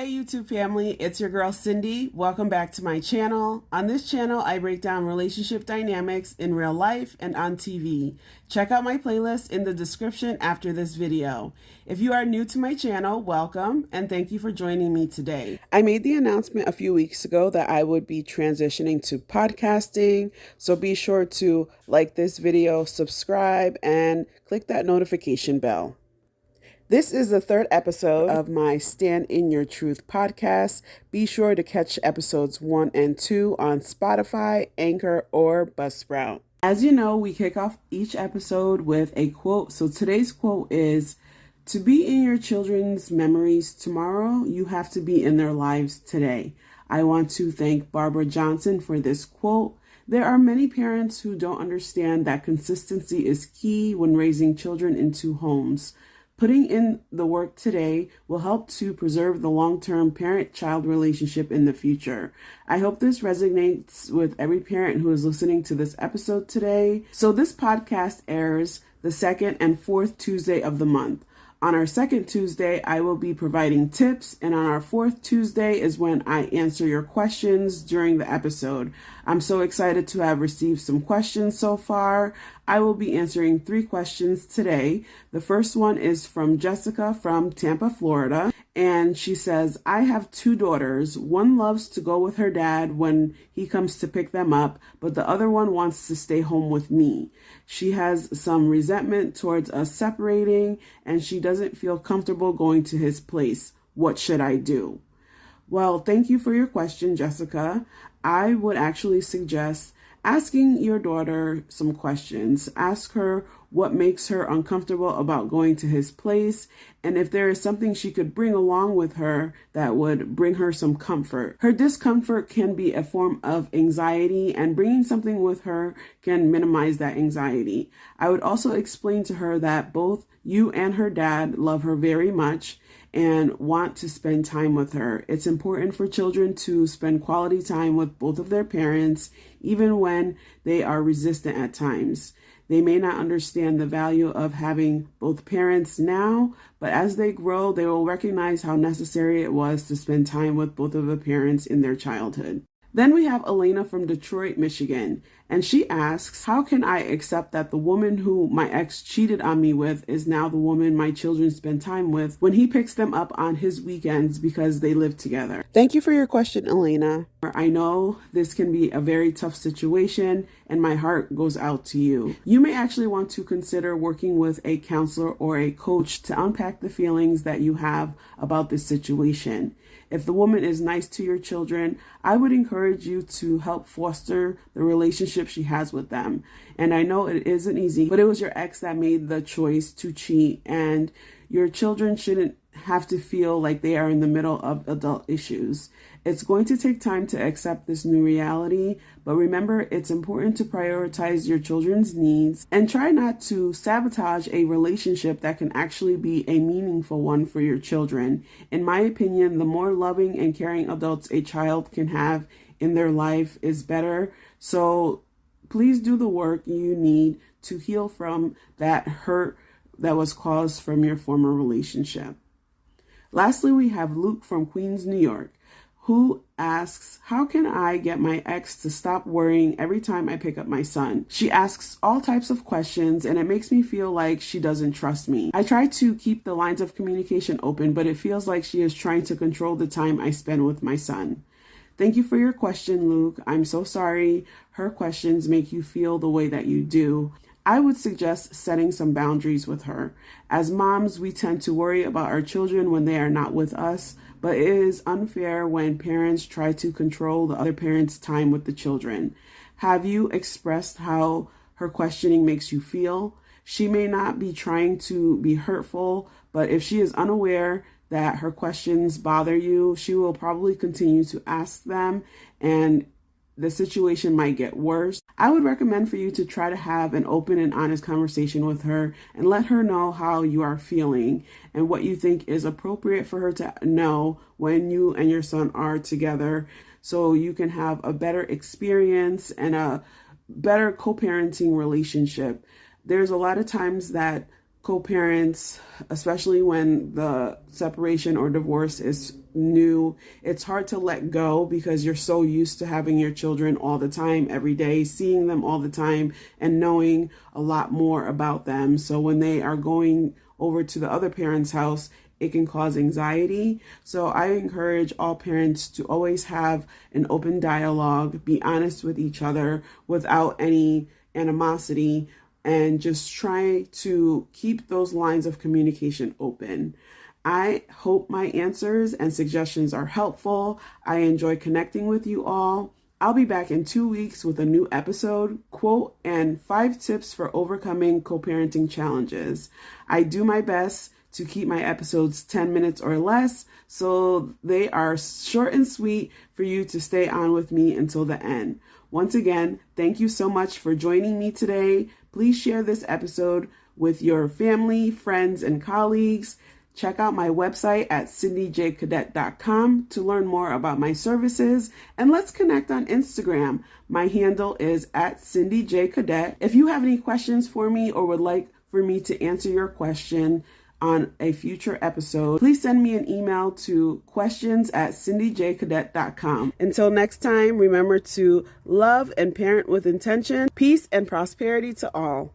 Hey YouTube family, it's your girl Cindy. Welcome back to my channel. On this channel, I break down relationship dynamics in real life and on TV. Check out my playlist in the description after this video. If you are new to my channel, welcome and thank you for joining me today. I made the announcement a few weeks ago that I would be transitioning to podcasting, so be sure to like this video, subscribe, and click that notification bell. This is the third episode of my Stand in Your Truth podcast. Be sure to catch episodes 1 and 2 on Spotify, Anchor, or Buzzsprout. As you know, we kick off each episode with a quote. So today's quote is, "To be in your children's memories tomorrow, you have to be in their lives today." I want to thank Barbara Johnson for this quote. There are many parents who don't understand that consistency is key when raising children into homes. Putting in the work today will help to preserve the long-term parent-child relationship in the future. I hope this resonates with every parent who is listening to this episode today. So this podcast airs the second and fourth Tuesday of the month. On our second Tuesday, I will be providing tips, and on our fourth Tuesday is when I answer your questions during the episode. I'm so excited to have received some questions so far. I will be answering 3 questions today. The first one is from Jessica from Tampa, Florida, and she says, "I have 2 daughters. One loves to go with her dad when he comes to pick them up, but the other one wants to stay home with me. She has some resentment towards us separating, and she doesn't feel comfortable going to his place. What should I do?" Well, thank you for your question, Jessica. I would actually suggest asking your daughter some questions. Ask her what makes her uncomfortable about going to his place, and if there is something she could bring along with her that would bring her some comfort. Her discomfort can be a form of anxiety, and bringing something with her can minimize that anxiety. I would also explain to her that both you and her dad love her very much and want to spend time with her. It's important for children to spend quality time with both of their parents, even when they are resistant at times. They may not understand the value of having both parents now, but as they grow, they will recognize how necessary it was to spend time with both of the parents in their childhood. Then we have Elena from Detroit, Michigan, and she asks, "How can I accept that the woman who my ex cheated on me with is now the woman my children spend time with when he picks them up on his weekends because they live together?" Thank you for your question, Elena. I know this can be a very tough situation, and my heart goes out to you. You may actually want to consider working with a counselor or a coach to unpack the feelings that you have about this situation. If the woman is nice to your children, I would encourage you to help foster the relationship she has with them. And I know it isn't easy, but it was your ex that made the choice to cheat, and your children shouldn't have to feel like they are in the middle of adult issues. It's going to take time to accept this new reality, but remember, it's important to prioritize your children's needs and try not to sabotage a relationship that can actually be a meaningful one for your children. In my opinion, the more loving and caring adults a child can have in their life is better. So please do the work you need to heal from that hurt that was caused from your former relationship. Lastly, we have Luke from Queens, New York, who asks, "How can I get my ex to stop worrying every time I pick up my son? She asks all types of questions, and it makes me feel like she doesn't trust me. I try to keep the lines of communication open, but it feels like she is trying to control the time I spend with my son." Thank you for your question, Luke. I'm so sorry her questions make you feel the way that you do. I would suggest setting some boundaries with her. As moms, we tend to worry about our children when they are not with us, but it is unfair when parents try to control the other parent's time with the children. Have you expressed how her questioning makes you feel? She may not be trying to be hurtful, but if she is unaware that her questions bother you, she will probably continue to ask them, and the situation might get worse. I would recommend for you to try to have an open and honest conversation with her and let her know how you are feeling and what you think is appropriate for her to know when you and your son are together, so you can have a better experience and a better co-parenting relationship. There's a lot of times that co-parents, especially when the separation or divorce is new, it's hard to let go because you're so used to having your children all the time, every day, seeing them all the time and knowing a lot more about them. So when they are going over to the other parent's house, it can cause anxiety. So I encourage all parents to always have an open dialogue, be honest with each other without any animosity, and just try to keep those lines of communication open. I hope my answers and suggestions are helpful. I enjoy connecting with you all. I'll be back in 2 weeks with a new episode, quote, and 5 tips for overcoming co-parenting challenges. I do my best to keep my episodes 10 minutes or less, so they are short and sweet for you to stay on with me until the end. Once again, thank you so much for joining me today. Please share this episode with your family, friends, and colleagues. Check out my website at cindyjcadet.com to learn more about my services, and let's connect on Instagram. My handle is at cindyjcadet. If you have any questions for me or would like for me to answer your question on a future episode, please send me an email to questions@cindyjcadet.com. Until next time, remember to love and parent with intention. Peace and prosperity to all.